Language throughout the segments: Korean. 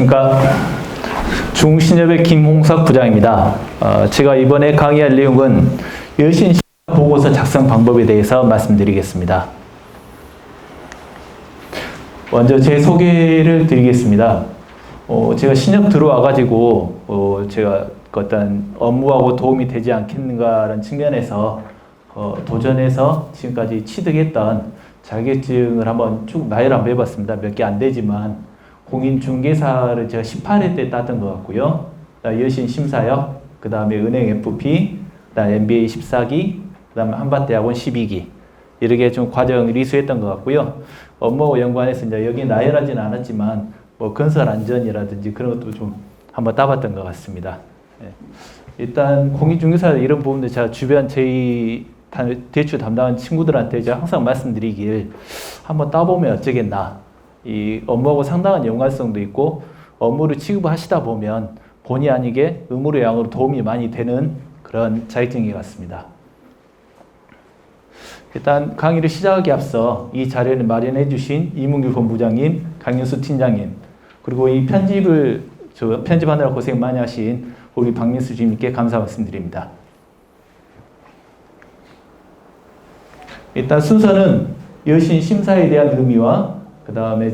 안녕하십니까. 중신협의 김홍석 부장입니다. 제가 이번에 강의할 내용은 여신 보고서 작성 방법에 대해서 말씀드리겠습니다. 먼저 제 소개를 드리겠습니다. 제가 신협 들어와가지고 제가 어떤 업무하고 도움이 되지 않겠는가라는 측면에서 도전해서 지금까지 취득했던 자격증을 한번 쭉 나열을 한번 해봤습니다. 몇 개 안 되지만 공인중개사를 제가 18회 때 땄던 것 같고요. 여신 심사역, 그 다음에 은행 FP, 그 다음에 MBA 14기, 그 다음에 한밭대학원 12기 이렇게 좀 과정을 이수했던 것 같고요. 업무와 연관해서 이제 여기 나열하지는 않았지만 뭐 건설 안전이라든지 그런 것도 좀 한번 따봤던 것 같습니다. 일단 공인중개사 이런 부분들 제가 주변 저희 대출 담당한 친구들한테 제가 항상 말씀드리길 한번 따보면 어쩌겠나. 이 업무하고 상당한 연관성도 있고 업무를 취급하시다 보면 본의 아니게 의무로 양으로 도움이 많이 되는 그런 자격증인 것 같습니다. 일단 강의를 시작하기 앞서 이 자료를 마련해 주신 이문규 본부장님, 강윤수 팀장님, 그리고 이 편집하느라 고생 많이 하신 우리 박민수 주임님께 감사 말씀드립니다. 일단 순서는 여신 심사에 대한 의미와 그 다음에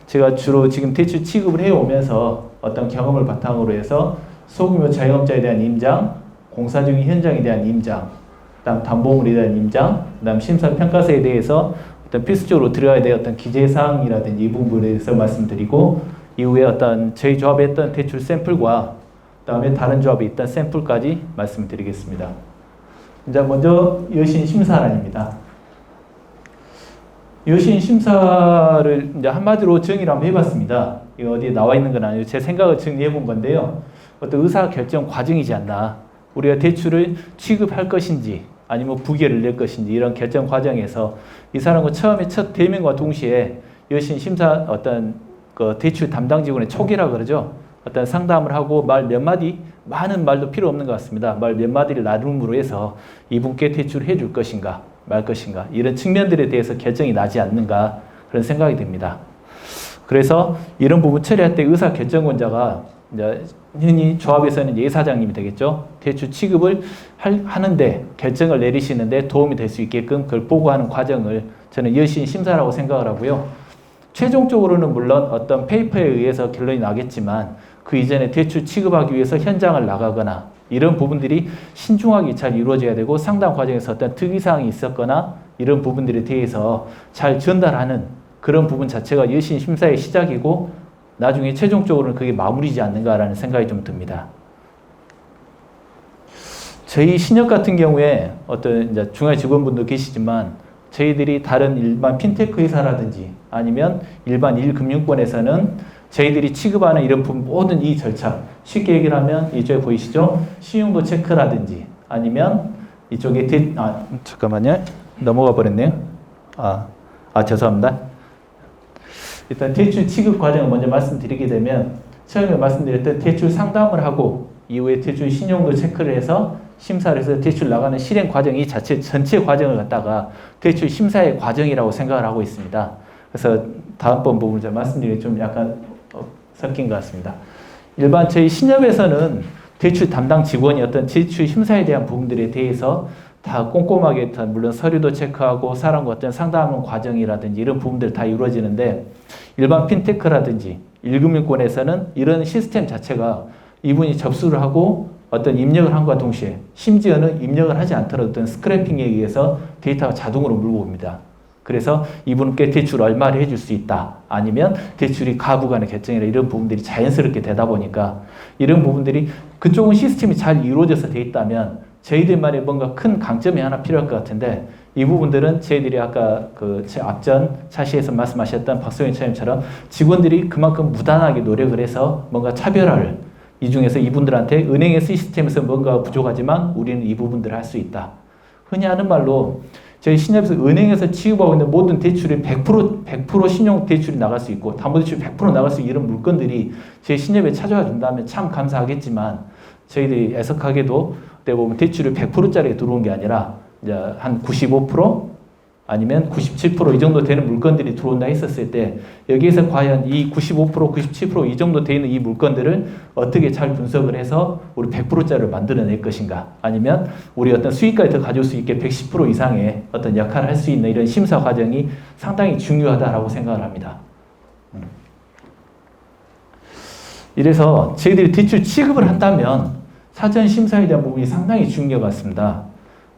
제가 주로 지금 대출 취급을 해오면서 어떤 경험을 바탕으로 해서 소규모 자영업자에 대한 임장, 공사 중인 현장에 대한 임장, 그다음 담보물에 대한 임장, 그다음 심사평가서에 대해서 어떤 필수적으로 들어가야 될 어떤 기재사항이라든지 이 부분에 대해서 말씀드리고 이후에 어떤 저희 조합에 했던 대출 샘플과 그다음에 다른 조합에 있던 샘플까지 말씀드리겠습니다. 이제 먼저 여신 심사란입니다. 여신 심사를 이제 한마디로 정의를 한번 해봤습니다. 이거 어디에 나와 있는 건 아니고 제 생각을 정리해 본 건데요. 어떤 의사결정 과정이지 않나. 우리가 대출을 취급할 것인지 아니면 부결을 낼 것인지 이런 결정 과정에서 이 사람과 처음에 첫 대면과 동시에 여신 심사 어떤 그 대출 담당 직원의 초기라 그러죠. 어떤 상담을 하고 말 몇 마디, 많은 말도 필요 없는 것 같습니다. 말 몇 마디를 나눔으로 해서 이분께 대출을 해줄 것인가 말 것인가 이런 측면들에 대해서 결정이 나지 않는가 그런 생각이 듭니다. 그래서 이런 부분 처리할 때 의사결정권자가 이제 흔히 조합에서는 예사장님이 되겠죠. 대출 취급을 하는데 결정을 내리시는데 도움이 될 수 있게끔 그걸 보고하는 과정을 저는 여신 심사라고 생각을 하고요. 최종적으로는 물론 어떤 페이퍼에 의해서 결론이 나겠지만 그 이전에 대출 취급하기 위해서 현장을 나가거나 이런 부분들이 신중하게 잘 이루어져야 되고 상담 과정에서 어떤 특이사항이 있었거나 이런 부분들에 대해서 잘 전달하는 그런 부분 자체가 여신 심사의 시작이고 나중에 최종적으로는 그게 마무리지 않는가라는 생각이 좀 듭니다. 저희 신협 같은 경우에 어떤 이제 중앙 직원분도 계시지만 저희들이 다른 일반 핀테크 회사라든지 아니면 일반 1금융권에서는 저희들이 취급하는 이런 모든 이 절차 쉽게 얘기를 하면 이쪽에 보이시죠? 신용도 체크라든지 아니면 이쪽에 잠깐만요. 넘어가 버렸네요. 죄송합니다. 일단 대출 취급 과정을 먼저 말씀드리게 되면 처음에 말씀드렸던 대출 상담을 하고 이후에 대출 신용도 체크를 해서 심사를 해서 대출 나가는 실행 과정 이 자체 전체 과정을 갖다가 대출 심사의 과정이라고 생각을 하고 있습니다. 그래서 다음번 부분을 제가 말씀드리기 좀 약간 섞인 것 같습니다. 일반 저희 신협에서는 대출 담당 직원이 어떤 대출 심사에 대한 부분들에 대해서 다 꼼꼼하게 물론 서류도 체크하고 사람과 어떤 상담하는 과정이라든지 이런 부분들 다 이루어지는데 일반 핀테크라든지 1금융권에서는 이런 시스템 자체가 이분이 접수를 하고 어떤 입력을 함과 동시에 심지어는 입력을 하지 않더라도 어떤 스크래핑에 의해서 데이터가 자동으로 물고 옵니다. 그래서 이분께 대출 얼마를 해줄 수 있다. 아니면 대출이 가부간의 결정이나 이런 부분들이 자연스럽게 되다 보니까 이런 부분들이 그쪽은 시스템이 잘 이루어져서 돼 있다면 저희들만의 뭔가 큰 강점이 하나 필요할 것 같은데 이 부분들은 저희들이 아까 제 앞전 차시에서 말씀하셨던 박소영 차장님처럼 직원들이 그만큼 무단하게 노력을 해서 뭔가 차별화를 이 중에서 이분들한테 은행의 시스템에서 뭔가 부족하지만 우리는 이 부분들을 할 수 있다. 흔히 하는 말로 저희 신협에서 은행에서 취급하고 있는 모든 대출이 100% 신용 대출이 나갈 수 있고 담보대출이 100% 나갈 수 있는 이런 물건들이 저희 신협에 찾아와 준다면 참 감사하겠지만 저희들이 애석하게도 그때 보면 대출이 100%짜리 들어온 게 아니라 이제 한 95%, 아니면 97%이 정도 되는 물건들이 들어온다 했었을 때 여기에서 과연 이 95%, 97%이 정도 되는 이 물건들을 어떻게 잘 분석을 해서 우리 100%짜리를 만들어낼 것인가, 아니면 우리 어떤 수익까지 더 가져올 수 있게 110% 이상의 어떤 역할을 할 수 있는 이런 심사 과정이 상당히 중요하다라고 생각을 합니다. 이래서 저희들이 대출 취급을 한다면 사전 심사에 대한 부분이 상당히 중요한 것 같습니다.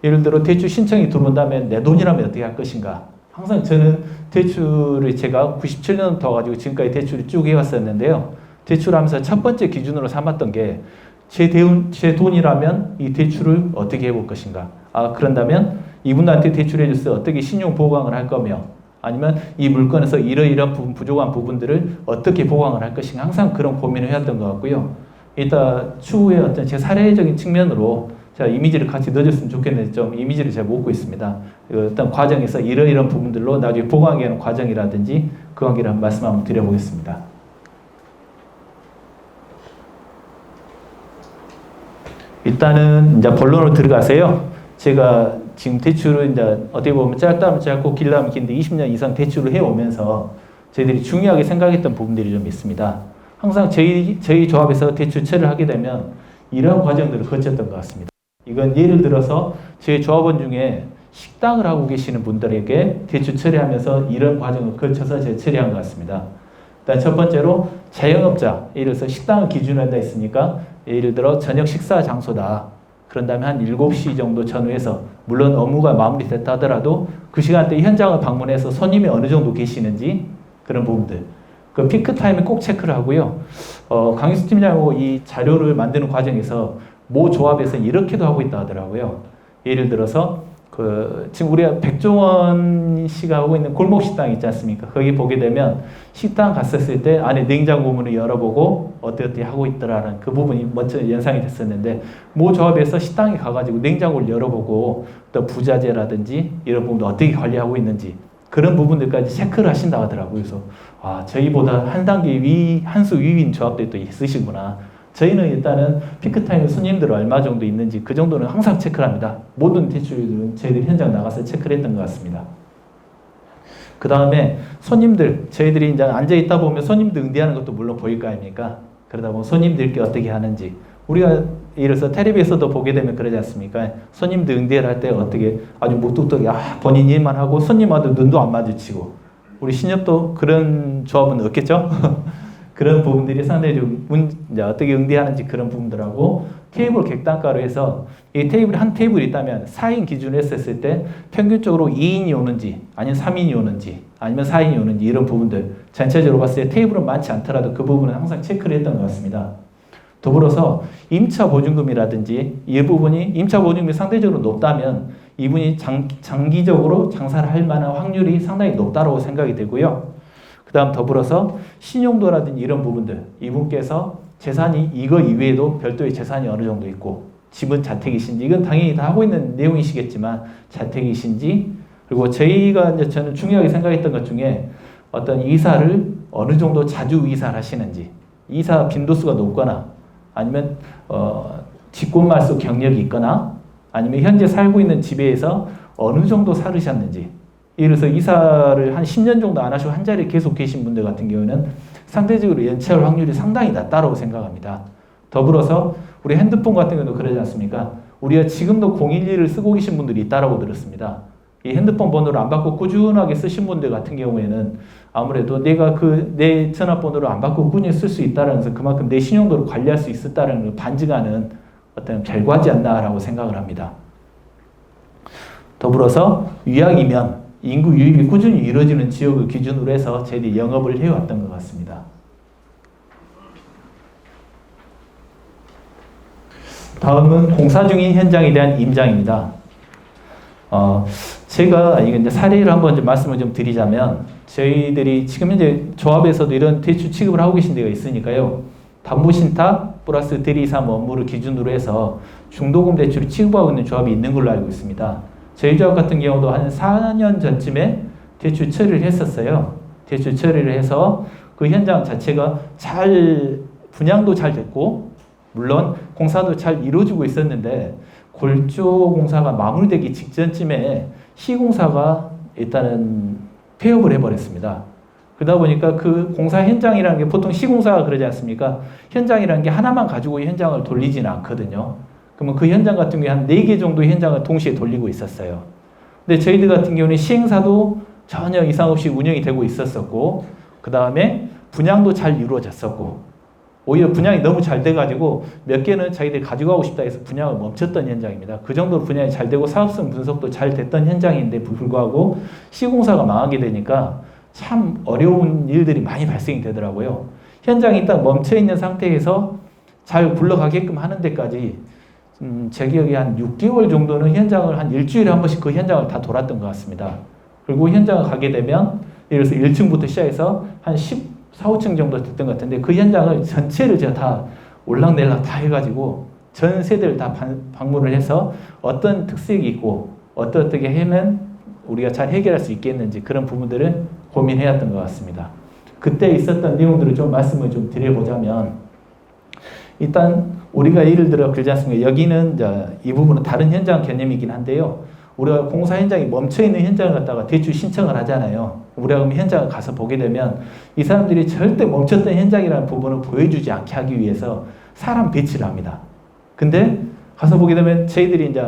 예를 들어 대출 신청이 들어온다면 내 돈이라면 어떻게 할 것인가. 항상 저는 대출을 제가 97년부터 가지고 지금까지 대출을 쭉 해왔었는데요. 대출하면서 첫 번째 기준으로 삼았던 게 제 돈이라면 이 대출을 어떻게 해볼 것인가. 그런다면 이분한테 대출해 줬을 때 어떻게 신용 보강을 할 거며, 아니면 이 물건에서 이러이러한 부족한 부분들을 어떻게 보강을 할 것인가. 항상 그런 고민을 해왔던 것 같고요. 이따 추후에 어떤 제 사례적인 측면으로 제가 이미지를 같이 넣어줬으면 좋겠는데 좀 이미지를 잘 못 보고 있습니다. 어떤 과정에서 이런 부분들로 나중에 보강하는 과정이라든지 그 관계를 한번 말씀 한번 드려보겠습니다. 일단은 이제 본론으로 들어가세요. 제가 지금 대출을 이제 어떻게 보면 짧다면 짧고 길다면 긴데 20년 이상 대출을 해오면서 저희들이 중요하게 생각했던 부분들이 좀 있습니다. 항상 저희 조합에서 대출 처리를 하게 되면 이러한 과정들을 거쳤던 것 같습니다. 이건 예를 들어서 저희 조합원 중에 식당을 하고 계시는 분들에게 대출 처리하면서 이런 과정을 거쳐서 제가 처리한 것 같습니다. 일단 첫 번째로 자영업자, 예를 들어서 식당을 기준으로 한다 했으니까 예를 들어 저녁 식사 장소다. 그런 다음에 한 7시 정도 전후해서 물론 업무가 마무리됐다 하더라도 그 시간대에 현장을 방문해서 손님이 어느 정도 계시는지 그런 부분들. 그 피크 타임에 꼭 체크를 하고요. 강희수 팀장하고 이 자료를 만드는 과정에서 모 조합에서 이렇게도 하고 있다 하더라고요. 예를 들어서 지금 우리가 백종원 씨가 하고 있는 골목 식당 있지 않습니까? 거기 보게 되면 식당 갔었을 때 안에 냉장고 문을 열어보고 어떻게 하고 있더라는 그 부분이 먼저 연상이 됐었는데, 모 조합에서 식당에 가가지고 냉장고를 열어보고 또 부자재라든지 이런 부분도 어떻게 관리하고 있는지 그런 부분들까지 체크를 하신다 하더라고요. 그래서 저희보다 한 단계 한 수 위인 조합들도 있으시구나. 저희는 일단은 피크타임 손님들 얼마 정도 있는지 그 정도는 항상 체크를 합니다. 모든 대출들은 저희들이 현장 나가서 체크를 했던 것 같습니다. 그 다음에 손님들, 저희들이 이제 앉아있다 보면 손님들 응대하는 것도 물론 보일 거 아닙니까? 그러다 보면 손님들께 어떻게 하는지. 우리가 예를 들어서 텔레비에서도 보게 되면 그러지 않습니까? 손님들 응대를 할 때 어떻게 아주 무뚝뚝하게 본인 일만 하고 손님하고 눈도 안 마주치고. 우리 신협도 그런 조합은 없겠죠? 그런 부분들이 상당히 좀 이제 어떻게 응대하는지 그런 부분들하고 테이블 객단가로 해서 이 테이블이 한 테이블이 있다면 4인 기준으로 했었을 때 평균적으로 2인이 오는지 아니면 3인이 오는지 아니면 4인이 오는지 이런 부분들 전체적으로 봤을 때 테이블은 많지 않더라도 그 부분은 항상 체크를 했던 것 같습니다. 더불어서 임차 보증금이라든지 이 부분이 임차 보증금이 상대적으로 높다면 이분이 장기적으로 장사를 할 만한 확률이 상당히 높다고 생각이 되고요. 그 다음 더불어서 신용도라든지 이런 부분들, 이분께서 재산이 이거 이외에도 별도의 재산이 어느 정도 있고 집은 자택이신지, 이건 당연히 다 하고 있는 내용이시겠지만 자택이신지, 그리고 저는 중요하게 생각했던 것 중에 어떤 이사를 어느 정도 자주 이사를 하시는지, 이사 빈도수가 높거나 아니면 직권말소 경력이 있거나 아니면 현재 살고 있는 집에서 어느 정도 살으셨는지. 예를 들어서 이사를 한 10년 정도 안 하시고 한 자리에 계속 계신 분들 같은 경우는 상대적으로 연체할 확률이 상당히 낮다고 생각합니다. 더불어서 우리 핸드폰 같은 경우도 그러지 않습니까? 우리가 지금도 011을 쓰고 계신 분들이 있다고 들었습니다. 이 핸드폰 번호를 안 바꾸고 꾸준하게 쓰신 분들 같은 경우에는 아무래도 내가 내 전화번호를 안 바꾸고 꾸준히 쓸 수 있다는 것은 그만큼 내 신용도를 관리할 수 있었다는 걸 반증하는 어떤 결과지 않나라고 생각을 합니다. 더불어서 유약이면 인구 유입이 꾸준히 이루어지는 지역을 기준으로 해서 저희들이 영업을 해왔던 것 같습니다. 다음은 공사 중인 현장에 대한 임장입니다. 제가 이제 사례를 한번 말씀을 좀 드리자면, 저희들이 지금 현재 조합에서도 이런 대출 취급을 하고 계신 데가 있으니까요. 담보신탁 플러스 대리사무 업무를 기준으로 해서 중도금 대출을 취급하고 있는 조합이 있는 걸로 알고 있습니다. 저희 조합 같은 경우도 한 4년 전쯤에 대출 처리를 했었어요. 대출 처리를 해서 그 현장 자체가 분양도 잘 됐고, 물론 공사도 잘 이루어지고 있었는데, 골조 공사가 마무리되기 직전쯤에 시공사가 일단은 폐업을 해버렸습니다. 그러다 보니까 그 공사 현장이라는 게 보통 시공사가 그러지 않습니까? 현장이라는 게 하나만 가지고 현장을 돌리지는 않거든요. 그러면 그 현장 같은 경우에 한 4개 정도의 현장을 동시에 돌리고 있었어요. 근데 저희들 같은 경우는 시행사도 전혀 이상 없이 운영이 되고 있었었고, 그 다음에 분양도 잘 이루어졌었고, 오히려 분양이 너무 잘 돼가지고 몇 개는 자기들이 가져가고 싶다 해서 분양을 멈췄던 현장입니다. 그 정도로 분양이 잘 되고 사업성 분석도 잘 됐던 현장인데 불구하고 시공사가 망하게 되니까 참 어려운 일들이 많이 발생이 되더라고요. 현장이 딱 멈춰있는 상태에서 잘 굴러가게끔 하는 데까지 제 기억에 한 6개월 정도는 현장을 한 일주일에 한 번씩 그 현장을 다 돌았던 것 같습니다. 그리고 현장을 가게 되면 예를 들어서 1층부터 시작해서 한 14, 5층 정도 됐던 것 같은데 그 현장을 전체를 제가 다 올락내락 다 해가지고 전 세대를 다 방문을 해서 어떤 특색이 있고 어떻게 하면 우리가 잘 해결할 수 있겠는지 그런 부분들을 고민해 왔던 것 같습니다. 그때 있었던 내용들을 좀 말씀을 좀 드려보자면, 일단 우리가 예를 들어 그러지 않습니까? 여기는 이 부분은 다른 현장 개념이긴 한데요. 우리가 공사 현장이 멈춰있는 현장을 갖다가 대출 신청을 하잖아요. 우리가 그럼 현장을 가서 보게 되면 이 사람들이 절대 멈췄던 현장이라는 부분을 보여주지 않게 하기 위해서 사람 배치를 합니다. 근데 가서 보게 되면 저희들이 이제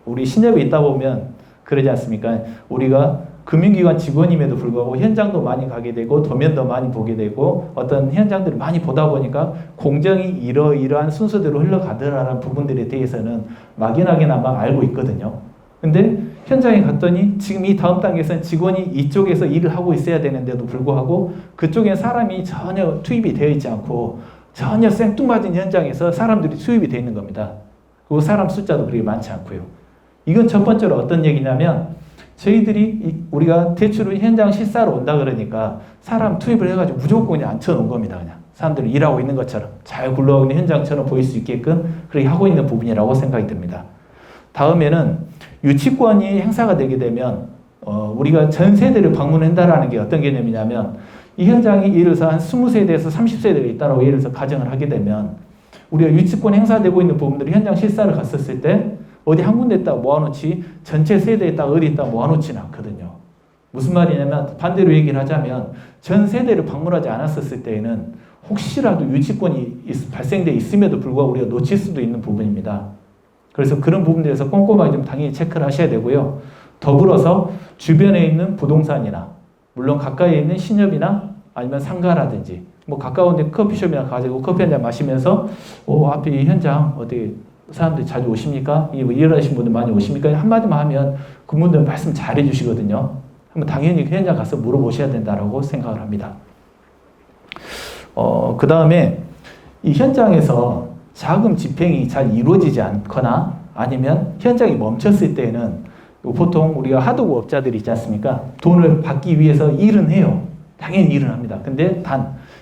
우리 신협에 있다 보면 그러지 않습니까? 우리가 금융기관 직원임에도 불구하고 현장도 많이 가게 되고 도면도 많이 보게 되고 어떤 현장들을 많이 보다 보니까 공정이 이러이러한 순서대로 흘러가더라라는 부분들에 대해서는 막연하게나마 알고 있거든요. 근데 현장에 갔더니 지금 이 다음 단계에서는 직원이 이쪽에서 일을 하고 있어야 되는데도 불구하고 그쪽에 사람이 전혀 투입이 되어 있지 않고 전혀 생뚱맞은 현장에서 사람들이 투입이 되어 있는 겁니다. 그리고 사람 숫자도 그렇게 많지 않고요. 이건 첫 번째로 어떤 얘기냐면 저희들이 우리가 대출을 현장 실사로 온다 그러니까 사람 투입을 해가지고 무조건 그냥 앉혀놓은 겁니다. 그냥 사람들이 일하고 있는 것처럼 잘 굴러가고 있는 현장처럼 보일 수 있게끔 그렇게 하고 있는 부분이라고 생각이 듭니다. 다음에는 유치권이 행사가 되게 되면 우리가 전 세대를 방문한다라는 게 어떤 개념이냐면 이 현장이 예를 들어서 한 20세대에서 30세대가 있다라고 예를 들어서 가정을 하게 되면 우리가 유치권 행사되고 있는 부분들이 현장 실사를 갔었을 때 어디 한 군데에다가 모아놓지 전체 세대에다가 어디에다가 모아놓지는 않거든요. 무슨 말이냐면 반대로 얘기를 하자면 전 세대를 방문하지 않았었을 때에는 혹시라도 유치권이 발생돼 있음에도 불구하고 우리가 놓칠 수도 있는 부분입니다. 그래서 그런 부분들에서 꼼꼼하게 좀 당연히 체크를 하셔야 되고요. 더불어서 주변에 있는 부동산이나 물론 가까이에 있는 신협이나 아니면 상가라든지 뭐 가까운 데 커피숍이나 가지고 커피 한잔 마시면서 앞에 이 현장 어디 사람들이 자주 오십니까? 일하시는 분들 많이 오십니까? 한마디만 하면 그분들은 말씀 잘 해주시거든요. 한번 당연히 현장 가서 물어보셔야 된다라고 생각을 합니다. 그 다음에 이 현장에서 자금 집행이 잘 이루어지지 않거나 아니면 현장이 멈췄을 때는 보통 우리가 하도급 업자들이 있지 않습니까? 돈을 받기 위해서 일은 해요. 당연히 일은 합니다. 근데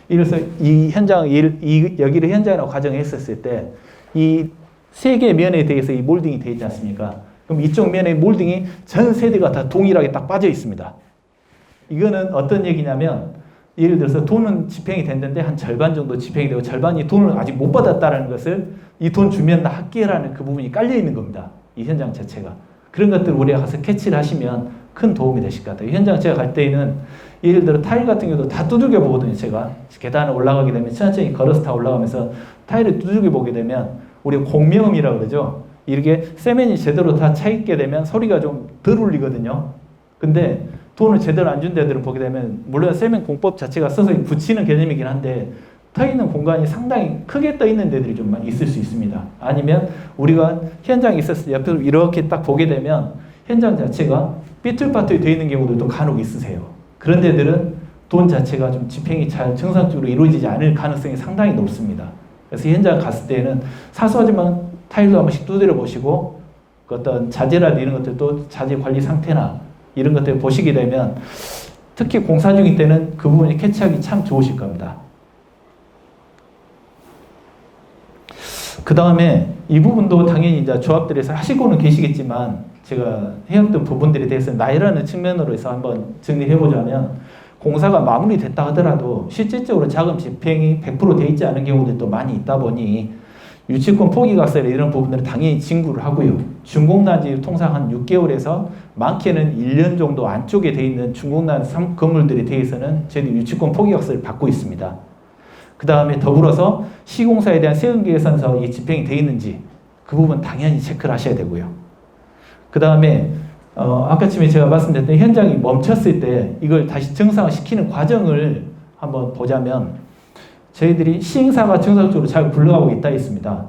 이래서 이 현장, 여기를 현장이라고 가정했었을 때 이 세 개의 면에 대해서 이 몰딩이 되어 있지 않습니까? 그럼 이쪽 면에 몰딩이 전 세대가 다 동일하게 딱 빠져 있습니다. 이거는 어떤 얘기냐면 예를 들어서 돈은 집행이 됐는데 한 절반 정도 집행이 되고 절반이 돈을 아직 못 받았다는 것을 이 돈 주면 나 할게라는 그 부분이 깔려 있는 겁니다. 이 현장 자체가. 그런 것들을 우리가 가서 캐치를 하시면 큰 도움이 되실 것 같아요. 현장 제가 갈 때에는 예를 들어 타일 같은 경우도 다 두들겨 보거든요. 제가 계단을 올라가게 되면 천천히 걸어서 다 올라가면서 타일을 두들겨 보게 되면 우리 공명음이라고 그러죠. 이렇게 세면이 제대로 다 차 있게 되면 소리가 좀 덜 울리거든요. 근데 돈을 제대로 안 준 데들을 보게 되면 물론 세면 공법 자체가 서서히 붙이는 개념이긴 한데 떠 있는 공간이 상당히 크게 떠 있는 데들이 좀 있을 수 있습니다. 아니면 우리가 현장에 있었을 때 옆에서 이렇게 딱 보게 되면 현장 자체가 삐뚤빠뚤 되어 있는 경우들도 간혹 있으세요. 그런 데들은 돈 자체가 좀 집행이 잘 정상적으로 이루어지지 않을 가능성이 상당히 높습니다. 그래서 현장 갔을 때는 사소하지만 타일도 한 번씩 두드려 보시고 그 어떤 자재라든 이런 것들도 자재 관리 상태나 이런 것들을 보시게 되면 특히 공사 중일 때는 그 부분이 캐치하기 참 좋으실 겁니다. 그 다음에 이 부분도 당연히 이제 조합들에서 하시고는 계시겠지만 제가 해왔던 부분들에 대해서 나이라는 측면으로 해서 한번 정리해보자면 공사가 마무리됐다 하더라도 실질적으로 자금 집행이 100% 돼 있지 않은 경우들도 많이 있다 보니 유치권 포기각서나 이런 부분들은 당연히 진구를 하고요. 준공난지 통상 한 6개월에서 많게는 1년 정도 안쪽에 돼 있는 준공난 건물들에 대해서는 저희들이 유치권 포기각서를 받고 있습니다. 그 다음에 더불어서 시공사에 대한 세금계산서 이 집행이 돼 있는지 그 부분 당연히 체크를 하셔야 되고요. 그 다음에 아까쯤에 제가 말씀드렸던 현장이 멈췄을 때 이걸 다시 정상화시키는 과정을 한번 보자면 저희들이 시행사가 정상적으로 잘 굴러가고 있다 했습니다.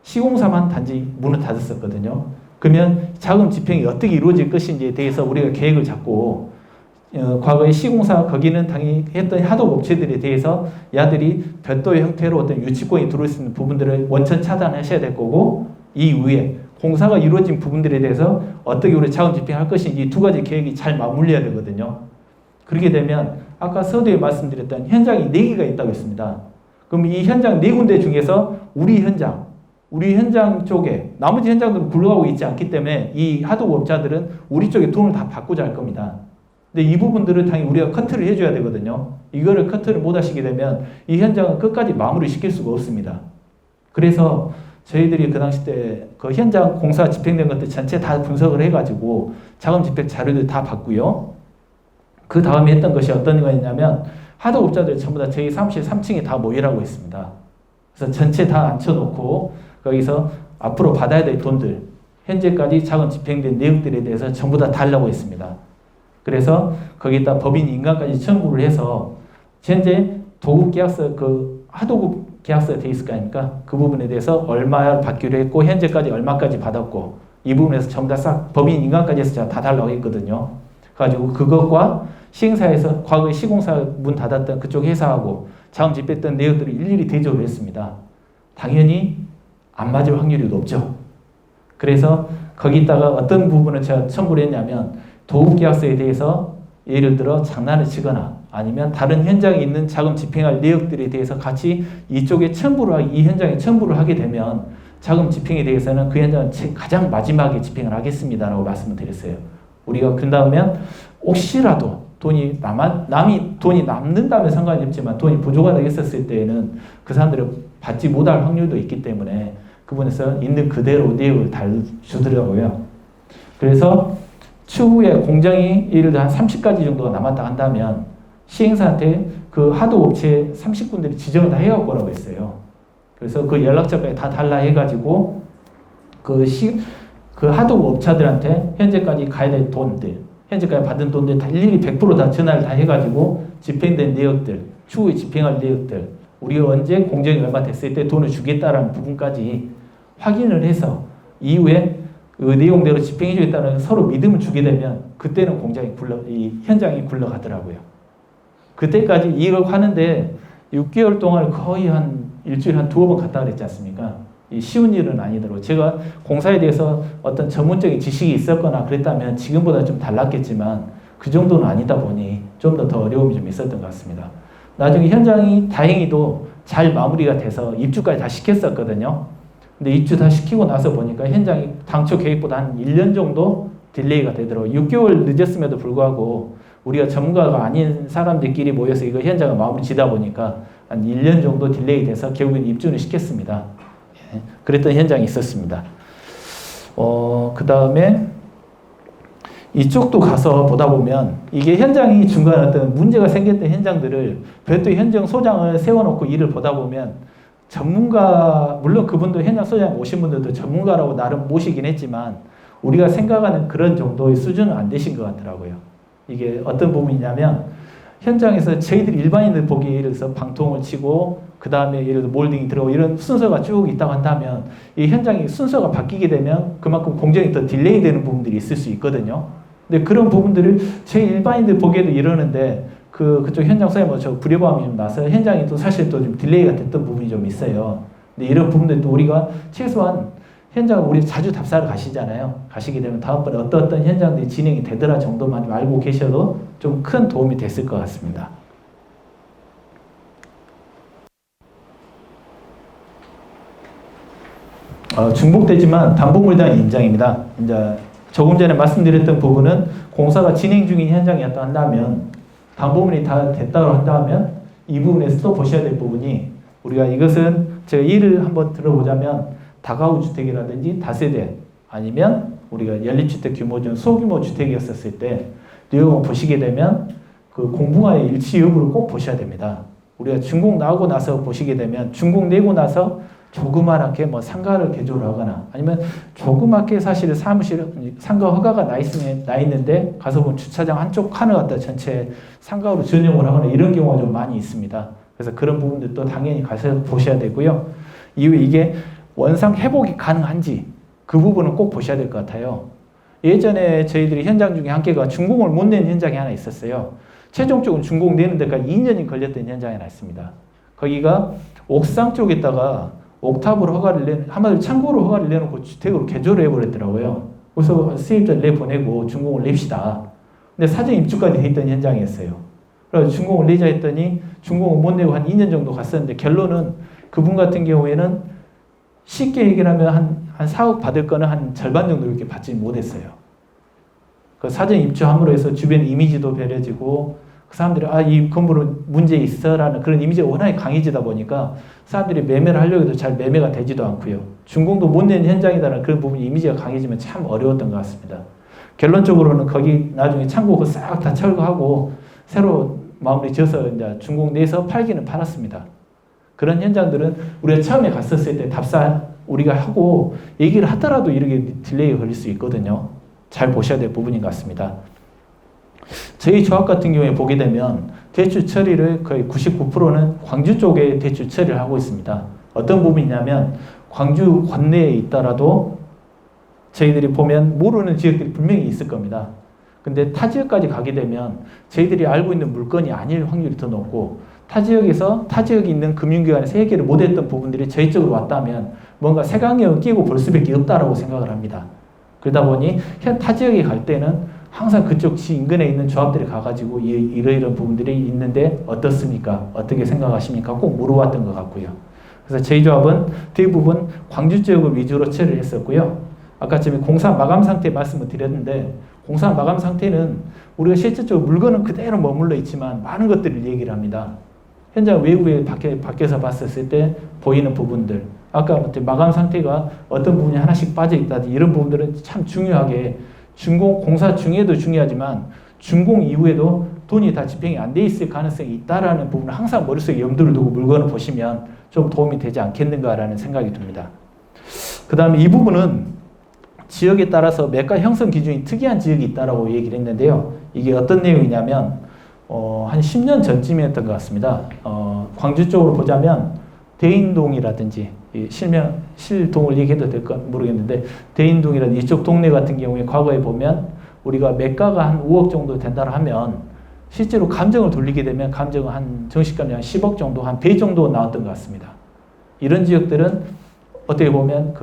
시공사만 단지 문을 닫았었거든요. 그러면 자금 집행이 어떻게 이루어질 것인지에 대해서 우리가 계획을 잡고 과거에 시공사 거기는 당연히 했던 하도급 업체들에 대해서 야들이 별도의 형태로 어떤 유치권이 들어올 수 있는 부분들을 원천 차단하셔야 될 거고 이후에 공사가 이루어진 부분들에 대해서 어떻게 우리 자금 집행할 것인지 두 가지 계획이 잘 맞물려야 되거든요. 그렇게 되면 아까 서두에 말씀드렸던 현장이 4개가 있다고 했습니다. 그럼 이 현장 4군데 중에서 우리 현장 쪽에 나머지 현장들은 굴러가고 있지 않기 때문에 이 하도급업자들은 우리 쪽에 돈을 다 받고자 할 겁니다. 근데 이 부분들을 당연히 우리가 커트를 해줘야 되거든요. 이거를 커트를 못 하시게 되면 이 현장은 끝까지 마무리 시킬 수가 없습니다. 그래서 저희들이 그 당시 때 그 현장 공사 집행된 것들 전체 다 분석을 해가지고 자금 집행 자료를 다 받고요. 그 다음에 했던 것이 어떤 거였냐면 하도급자들 전부 다 저희 사무실 3층에 다 모이라고 했습니다. 그래서 전체 다 앉혀놓고 거기서 앞으로 받아야 될 돈들 현재까지 자금 집행된 내역들에 대해서 전부 다 달라고 했습니다. 그래서 거기다 법인 인가까지 첨부를 해서 현재 도급 계약서 그 하도급 계약서가 돼 있을 거 아닙니까? 그 부분에 대해서 얼마 받기로 했고 현재까지 얼마까지 받았고 이 부분에서 전부 다 싹 법인 인가까지 해서 제가 다 달라고 했거든요. 그래가지고 그것과 시행사에서 과거에 시공사 문 닫았던 그쪽 회사하고 자금 집행했던 내역들을 일일이 대조를 했습니다. 당연히 안 맞을 확률이 높죠. 그래서 거기다가 어떤 부분을 제가 첨부를 했냐면 도급계약서에 대해서 예를 들어 장난을 치거나 아니면 다른 현장에 있는 자금 집행할 내역들에 대해서 같이 이쪽에 이 현장에 첨부를 하게 되면 자금 집행에 대해서는 그 현장은 가장 마지막에 집행을 하겠습니다라고 말씀을 드렸어요. 우리가 그런다면 혹시라도 남이 돈이 남는다면 상관이 없지만 돈이 부족하다 했었을 때에는 그 사람들은 받지 못할 확률도 있기 때문에 그분에서 있는 그대로 내역을 달주더라고요. 그래서 추후에 공정이 예를 들어 한 30가지 정도가 남았다 한다면 시행사한테 그 하도업체 30군데를 지정을 다 해갖고 오라고 했어요. 그래서 그 연락처까지 다 달라 해가지고 그 하도업체들한테 현재까지 가야 될 돈들, 현재까지 받은 돈들 다 일일이 100% 다 전화를 다 해가지고 집행된 내역들, 추후에 집행할 내역들, 우리가 언제 공정이 얼마 됐을 때 돈을 주겠다라는 부분까지 확인을 해서 이후에 그 내용대로 집행해주겠다는 서로 믿음을 주게 되면 그때는 이 현장이 굴러가더라고요. 그때까지 이걸 하는데 6개월 동안 거의 한 일주일에 한 2번 갔다 그랬지 않습니까? 쉬운 일은 아니더라고요. 제가 공사에 대해서 어떤 전문적인 지식이 있었거나 그랬다면 지금보다 좀 달랐겠지만 그 정도는 아니다 보니 좀 더 어려움이 좀 있었던 것 같습니다. 나중에 현장이 다행히도 잘 마무리가 돼서 입주까지 다 시켰었거든요. 근데 입주 다 시키고 나서 보니까 현장이 당초 계획보다 한 1년 정도 딜레이가 되더라고요. 6개월 늦었음에도 불구하고 우리가 전문가가 아닌 사람들끼리 모여서 이거 현장을 마무리 지다 보니까 한 1년 정도 딜레이 돼서 결국엔 입주를 시켰습니다. 예, 그랬던 현장이 있었습니다. 그 다음에 이쪽도 가서 보다 보면 이게 현장이 중간에 어떤 문제가 생겼던 현장들을 별도 현장 소장을 세워놓고 일을 보다 보면 전문가, 물론 그분도 현장 소장 오신 분들도 전문가라고 나름 모시긴 했지만 우리가 생각하는 그런 정도의 수준은 안 되신 것 같더라고요. 이게 어떤 부분이냐면 현장에서 저희들이 일반인들 보기에 예를 들어서 방통을 치고 그 다음에 예를 들어 몰딩이 들어오고 이런 순서가 쭉 있다고 한다면 이 현장이 순서가 바뀌게 되면 그만큼 공정이 더 딜레이 되는 부분들이 있을 수 있거든요. 근데 그런 부분들을 제 일반인들 보기에도 이러는데 그쪽 현장 소장님 저 불협화음이 좀 나서 현장이 또 사실 또 좀 딜레이가 됐던 부분이 좀 있어요. 근데 이런 부분들도 우리가 최소한 현장을 우리 자주 답사를 가시잖아요. 가시게 되면 다음번에 어떤 현장들이 진행이 되더라 정도만 알고 계셔도 좀 큰 도움이 됐을 것 같습니다. 중복되지만 담보물에 대한 인정입니다. 이제 조금 전에 말씀드렸던 부분은 공사가 진행 중인 현장이었다 한다면 담보물이 다 됐다고 한다면 이 부분에서 또 보셔야 될 부분이 우리가 이것은 제가 예를 한번 들어보자면 다가구 주택이라든지 다세대 아니면 우리가 연립주택 규모 중 소규모 주택이었을 때 내용을 보시게 되면 그 공부와의 일치 여부를 꼭 보셔야 됩니다. 우리가 준공 나오고 나서 보시게 되면 준공 내고 나서 조그맣게 뭐 상가를 개조를 하거나 아니면 조그맣게 사실 사무실 상가 허가가 나 있는데 가서 보면 주차장 한쪽 칸을 갖다 전체 상가로 전용을 하거나 이런 경우가 좀 많이 있습니다. 그래서 그런 부분들도 당연히 가서 보셔야 되고요. 이후에 이게 원상 회복이 가능한지 그 부분은 꼭 보셔야 될 것 같아요. 예전에 저희들이 현장 중에 한 개가 준공을 못 낸 현장이 하나 있었어요. 최종적으로 준공 내는 데까지 2년이 걸렸던 현장이 하나 있습니다. 거기가 옥상 쪽에다가 옥탑으로 허가를 한마디로 창고로 허가를 내놓고 주택으로 개조를 해버렸더라고요. 그래서 세입자를 내보내고 준공을 냅시다. 근데 사전 입주까지 돼 있던 현장이었어요. 그래서 준공을 내자 했더니 준공을 못 내고 한 2년 정도 갔었는데 결론은 그분 같은 경우에는 쉽게 얘기를 하면 한 4억 받을 거는 한 절반 정도 이렇게 받지 못했어요. 그 사전 입주함으로 해서 주변 이미지도 배려지고 그 사람들이 이 건물은 문제 있어라는 그런 이미지가 워낙에 강해지다 보니까 사람들이 매매를 하려고 해도 잘 매매가 되지도 않고요. 준공도 못 낸 현장이다라는 그런 부분 이미지가 강해지면 참 어려웠던 것 같습니다. 결론적으로는 거기 나중에 창고 싹 다 철거하고 새로 마무리 지어서 이제 준공 내서 팔기는 팔았습니다. 그런 현장들은 우리가 처음에 갔었을 때 답사 우리가 하고 얘기를 하더라도 이렇게 딜레이가 걸릴 수 있거든요. 잘 보셔야 될 부분인 것 같습니다. 저희 조합 같은 경우에 보게 되면 대출 처리를 거의 99%는 광주 쪽에 대출 처리를 하고 있습니다. 어떤 부분이냐면 광주 관내에 있더라도 저희들이 보면 모르는 지역들이 분명히 있을 겁니다. 근데 타 지역까지 가게 되면 저희들이 알고 있는 물건이 아닐 확률이 더 높고 타 지역에서 타 지역에 있는 금융기관에서 해결을 못했던 부분들이 저희 쪽으로 왔다면 뭔가 색안경을 끼고 볼 수밖에 없다라고 생각을 합니다. 그러다 보니 타 지역에 갈 때는 항상 그쪽 지 인근에 있는 조합들이 가가지고 이러이러한 부분들이 있는데 어떻습니까? 어떻게 생각하십니까? 꼭 물어봤던 것 같고요. 그래서 저희 조합은 대부분 광주 지역을 위주로 처리를 했었고요. 아까 전에 공사 마감 상태 말씀을 드렸는데 공사 마감 상태는 우리가 실질적으로 물건은 그대로 머물러 있지만 많은 것들을 얘기를 합니다. 현장 외부에 밖에서 봤었을 때 보이는 부분들 아까 마감 상태가 어떤 부분이 하나씩 빠져있다든지 이런 부분들은 참 중요하게 준공 공사 중에도 중요하지만 준공 이후에도 돈이 다 집행이 안 돼 있을 가능성이 있다라는 부분을 항상 머릿속에 염두를 두고 물건을 보시면 좀 도움이 되지 않겠는가라는 생각이 듭니다. 그 다음에 이 부분은 지역에 따라서 매가 형성 기준이 특이한 지역이 있다라고 얘기를 했는데요. 이게 어떤 내용이냐면 한 10년 전쯤이었던 것 같습니다. 광주 쪽으로 보자면 대인동이라든지 실동을 얘기해도 될까 모르겠는데 대인동이라든지 이쪽 동네 같은 경우에 과거에 보면 우리가 매가가 한 5억 정도 된다 하면 실제로 감정을 돌리게 되면 감정은 한 정식감이 한 10억 정도 한 배 정도 나왔던 것 같습니다. 이런 지역들은 어떻게 보면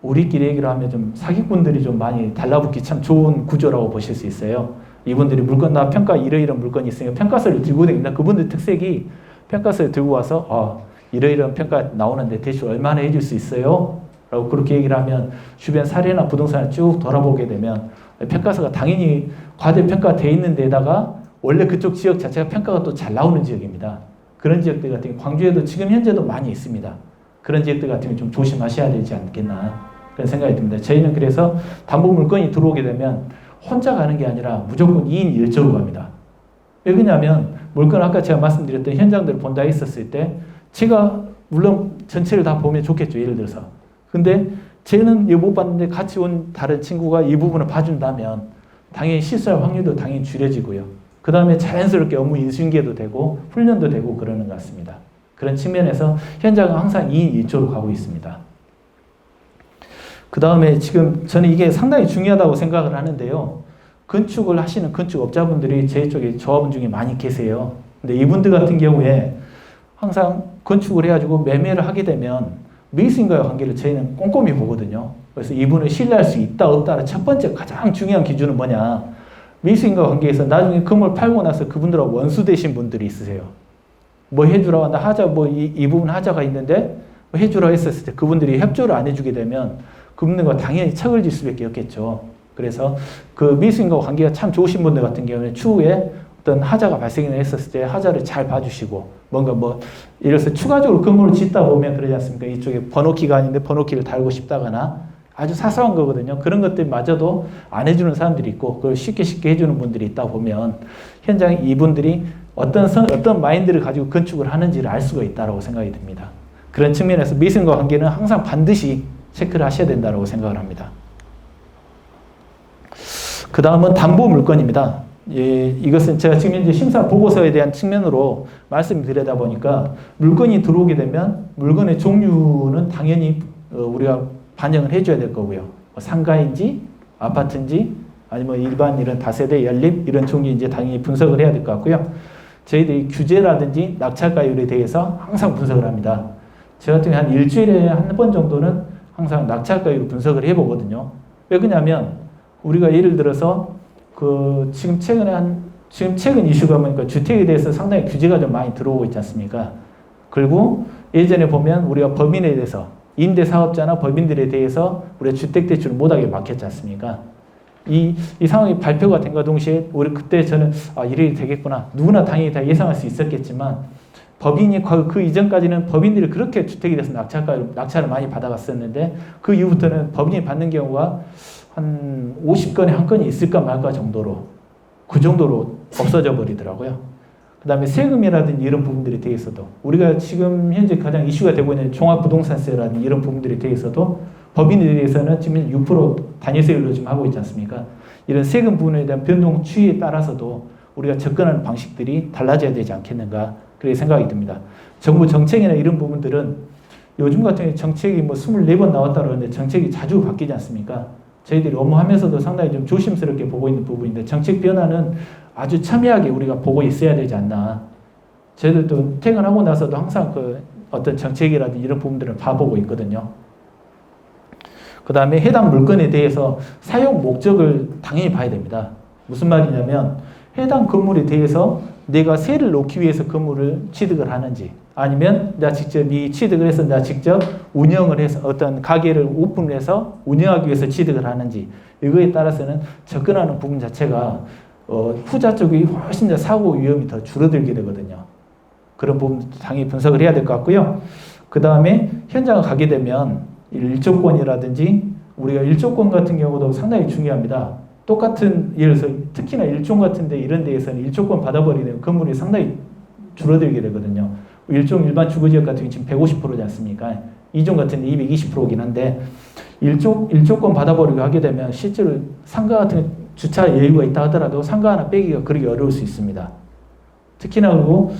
우리끼리 얘기를 하면 좀 사기꾼들이 좀 많이 달라붙기 참 좋은 구조라고 보실 수 있어요. 이분들이 물건 나 평가 이러이러한 물건이 있으니까 평가서를 들고 다닙니다. 그분들 특색이 평가서를 들고 와서 이러이러한 평가 나오는데 대출 얼마나 해줄 수 있어요? 라고 그렇게 얘기를 하면 주변 사례나 부동산을 쭉 돌아보게 되면 평가서가 당연히 과대평가되어 있는 데다가 원래 그쪽 지역 자체가 평가가 또 잘 나오는 지역입니다. 그런 지역들 같은 경우 광주에도 지금 현재도 많이 있습니다. 그런 지역들 같은 경우 좀 조심하셔야 되지 않겠나 그런 생각이 듭니다. 저희는 그래서 담보 물건이 들어오게 되면 혼자 가는 게 아니라 무조건 2인 1조로 갑니다. 왜 그러냐면 물건 아까 제가 말씀드렸던 현장들을 본다 했었을 때 제가 물론 전체를 다 보면 좋겠죠. 예를 들어서. 근데 쟤는 이거 못 봤는데 같이 온 다른 친구가 이 부분을 봐준다면 당연히 실수할 확률도 당연히 줄여지고요. 그 다음에 자연스럽게 업무 인수인계도 되고 훈련도 되고 그러는 것 같습니다. 그런 측면에서 현장은 항상 2인 1조로 가고 있습니다. 그 다음에 지금 저는 이게 상당히 중요하다고 생각을 하는데요. 건축을 하시는 건축업자분들이 제 쪽에 조합원 중에 많이 계세요. 근데 이분들 같은 경우에 항상 건축을 해가지고 매매를 하게 되면 매수인과의 관계를 저희는 꼼꼼히 보거든요. 그래서 이분을 신뢰할 수 있다 없다는 첫 번째 가장 중요한 기준은 뭐냐. 매수인과 관계에서 나중에 건물 팔고 나서 그분들하고 원수 되신 분들이 있으세요. 뭐 해주라고 한다 하자 이 부분 하자가 있는데 뭐 해주라고 했었을 때 그분들이 협조를 안 해주게 되면 그분들과 당연히 척을 질 수밖에 없겠죠. 그래서 그 매수인과 관계가 참 좋으신 분들 같은 경우는 추후에 어떤 하자가 발생이 했었을 때 하자를 잘 봐주시고 뭔가 뭐 예를 들어서 추가적으로 건물을 짓다 보면 그러지 않습니까? 이쪽에 번호키가 아닌데 번호키를 달고 싶다거나 아주 사소한 거거든요. 그런 것들마저도 안 해주는 사람들이 있고 그걸 쉽게 해주는 분들이 있다 보면 현장에 이분들이 어떤 마인드를 가지고 건축을 하는지를 알 수가 있다고 생각이 듭니다. 그런 측면에서 미술과 관계는 항상 반드시 체크를 하셔야 된다고 생각을 합니다. 그 다음은 담보 물건입니다. 예, 이것은 제가 지금 현재 심사 보고서에 대한 측면으로 말씀드리다 보니까 물건이 들어오게 되면 물건의 종류는 당연히 우리가 반영을 해줘야 될 거고요. 뭐 상가인지 아파트인지 아니면 일반 이런 다세대 연립 이런 종류인지 당연히 분석을 해야 될 것 같고요. 저희들이 규제라든지 낙찰가율에 대해서 항상 분석을 합니다. 저 같은 경우 한 일주일에 한 번 정도는 항상 낙찰가율 분석을 해보거든요. 왜 그러냐면 우리가 예를 들어서 지금 최근 이슈가 보니까 주택에 대해서 상당히 규제가 좀 많이 들어오고 있지 않습니까? 그리고 예전에 보면 우리가 법인에 대해서 임대사업자나 법인들에 대해서 우리가 주택대출을 못하게 막혔지 않습니까? 이 상황이 발표가 된과 동시에 우리 그때 저는 이래 되겠구나. 누구나 당연히 다 예상할 수 있었겠지만 법인이 그 이전까지는 법인들이 그렇게 주택에 대해서 낙찰을 많이 받아갔었는데 그 이후부터는 법인이 받는 경우가 한 50건에 한 건이 있을까 말까 정도로 그 정도로 없어져 버리더라고요. 그 다음에 세금이라든지 이런 부분들에 대해서도 우리가 지금 현재 가장 이슈가 되고 있는 종합부동산세라든지 이런 부분들에 대해서도 법인에 대해서는 지금 6% 단위세율로 지금 하고 있지 않습니까? 이런 세금 부분에 대한 변동 추이에 따라서도 우리가 접근하는 방식들이 달라져야 되지 않겠는가 그렇게 생각이 듭니다. 정부 정책이나 이런 부분들은 요즘 같은 경우에 정책이 뭐 24번 나왔다 그러는데 정책이 자주 바뀌지 않습니까? 저희들이 업무하면서도 상당히 좀 조심스럽게 보고 있는 부분인데 정책 변화는 아주 첨예하게 우리가 보고 있어야 되지 않나. 저희들도 퇴근하고 나서도 항상 어떤 정책이라든지 이런 부분들을 봐보고 있거든요. 그 다음에 해당 물건에 대해서 사용 목적을 당연히 봐야 됩니다. 무슨 말이냐면 해당 건물에 대해서 내가 세를 놓기 위해서 건물을 취득을 하는지 아니면 내가 직접 취득을 해서 내가 직접 운영을 해서 어떤 가게를 오픈을 해서 운영하기 위해서 취득을 하는지 이거에 따라서는 접근하는 부분 자체가 후자 쪽이 훨씬 더 사고 위험이 더 줄어들게 되거든요. 그런 부분도 당연히 분석을 해야 될 것 같고요. 그 다음에 현장을 가게 되면 일조권이라든지 우리가 일조권 같은 경우도 상당히 중요합니다. 똑같은 예를 들어서 특히나 일종 같은데 이런 데에서는 일조권 받아버리는 건물이 상당히 줄어들게 되거든요. 일종 일반 주거지역 같은 경우 지금 150%지 않습니까? 이종 같은 데 220%긴 한데 일조권 받아버리고 하게 되면 실제로 상가 같은 주차 여유가 있다 하더라도 상가 하나 빼기가 그렇게 어려울 수 있습니다. 특히나 그리고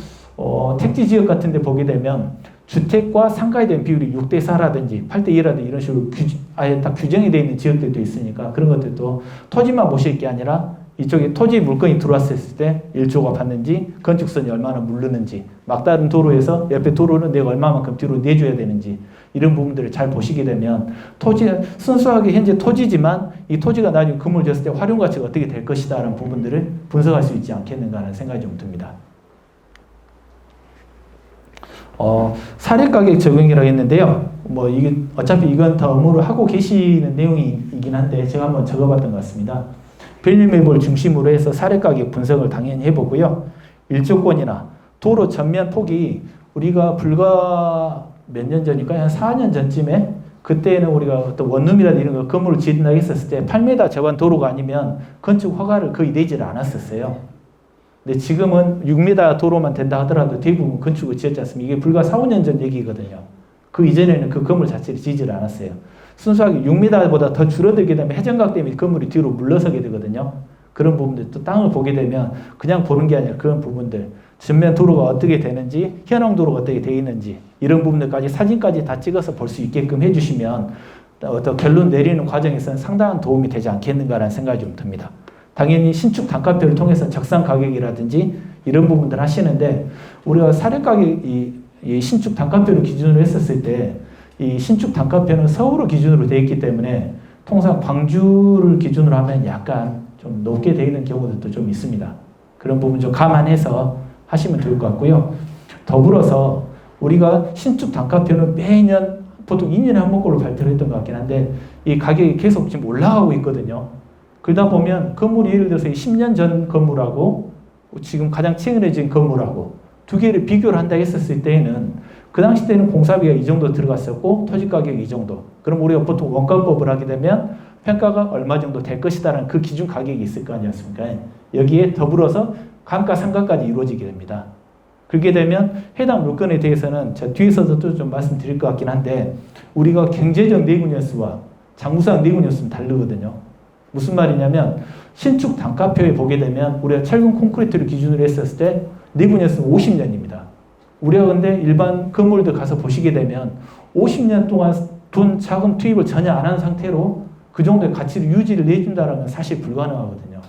택지 지역 같은 데 보게 되면 주택과 상가에 대한 비율이 6대4라든지 8대2라든지 이런 식으로 아예 딱 규정이 되어 있는 지역들도 있으니까 그런 것들도 토지만 보실 게 아니라 이쪽에 토지 물건이 들어왔을 때 1조가 받는지 건축선이 얼마나 무르는지 막다른 도로에서 옆에 도로는 내가 얼마만큼 뒤로 내줘야 되는지 이런 부분들을 잘 보시게 되면 순수하게 현재 토지지만 이 토지가 나중에 건물 지었을 때 활용 가치가 어떻게 될 것이다 라는 부분들을 분석할 수 있지 않겠는가 하는 생각이 좀 듭니다. 사례가격 적용이라고 했는데요. 뭐 이게 어차피 이건 다 업무를 하고 계시는 내용이긴 한데 제가 한번 적어봤던 것 같습니다. 빌리매입을 중심으로 해서 사례가격 분석을 당연히 해보고요. 일조권이나 도로 전면 폭이 우리가 불과 몇 년 전일까요? 한 4년 전쯤에 그때는 우리가 어떤 원룸이라든지 이런 거 건물을 짓는다고 했었을 때 8m 저반 도로가 아니면 건축 허가를 거의 내지를 않았었어요. 근데 지금은 6m 도로만 된다 하더라도 대부분 건축을 지었지 않습니까? 이게 불과 4, 5년 전 얘기거든요. 그 이전에는 그 건물 자체를 지지를 않았어요. 순수하게 6m보다 더 줄어들게 되면 해전각 때문에 건물이 뒤로 물러서게 되거든요. 그런 부분들 또 땅을 보게 되면 그냥 보는 게 아니라 그런 부분들 전면 도로가 어떻게 되는지 현황 도로가 어떻게 되어 있는지 이런 부분들까지 사진까지 다 찍어서 볼 수 있게끔 해주시면 어떤 결론 내리는 과정에서는 상당한 도움이 되지 않겠는가라는 생각이 좀 듭니다. 당연히 신축 단가표를 통해서 적상 가격이라든지 이런 부분들 하시는데 우리가 사례 가격 이 신축 단가표를 기준으로 했었을 때 이 신축 단가표는 서울을 기준으로 되어 있기 때문에 통상 광주를 기준으로 하면 약간 좀 높게 되어 있는 경우들도 좀 있습니다. 그런 부분 좀 감안해서 하시면 좋을 것 같고요. 더불어서 우리가 신축 단가표는 매년 보통 2년에 한 번꼴로 발표를 했던 것 같긴 한데 이 가격이 계속 지금 올라가고 있거든요. 그러다 보면 건물이 예를 들어서 10년 전 건물하고 지금 가장 최근에 지은 건물하고 두 개를 비교를 한다 했었을 때에는 그 당시 때는 공사비가 이 정도 들어갔었고 토지 가격이 이 정도. 그럼 우리가 보통 원가법을 하게 되면 평가가 얼마 정도 될 것이다라는 그 기준 가격이 있을 거 아니었습니까? 여기에 더불어서 감가 상가까지 이루어지게 됩니다. 그렇게 되면 해당 물건에 대해서는 제가 뒤에서도 좀 말씀드릴 것 같긴 한데 우리가 경제적 내구년수와 장부상 내구년수는 다르거든요. 무슨 말이냐면 신축 단가표에 보게 되면 우리가 철근 콘크리트를 기준으로 했었을 때 내구년수는 50년입니다. 우리가 근데 일반 건물들 가서 보시게 되면 50년 동안 돈 자금 투입을 전혀 안 한 상태로 그 정도의 가치를 유지를 내준다는 건 사실 불가능하거든요.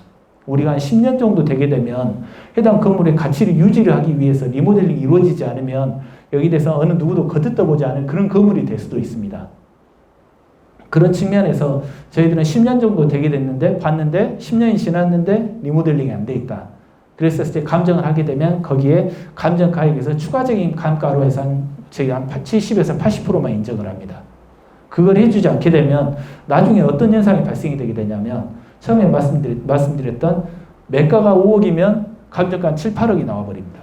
우리가 한 10년 정도 되게 되면 해당 건물의 가치를 유지를 하기 위해서 리모델링이 이루어지지 않으면 여기 대해서 어느 누구도 거듭떠보지 않은 그런 건물이 될 수도 있습니다. 그런 측면에서 저희들은 10년 정도 되게 됐는데 봤는데 10년이 지났는데 리모델링이 안 돼 있다. 그랬을 때 감정을 하게 되면 거기에 감정 가액에서 추가적인 감가로 해서 저희 한 70에서 80%만 인정을 합니다. 그걸 해주지 않게 되면 나중에 어떤 현상이 발생이 되게 되냐면 처음에 말씀드렸던 매가가 5억이면 감정가 한 7, 8억이 나와버립니다.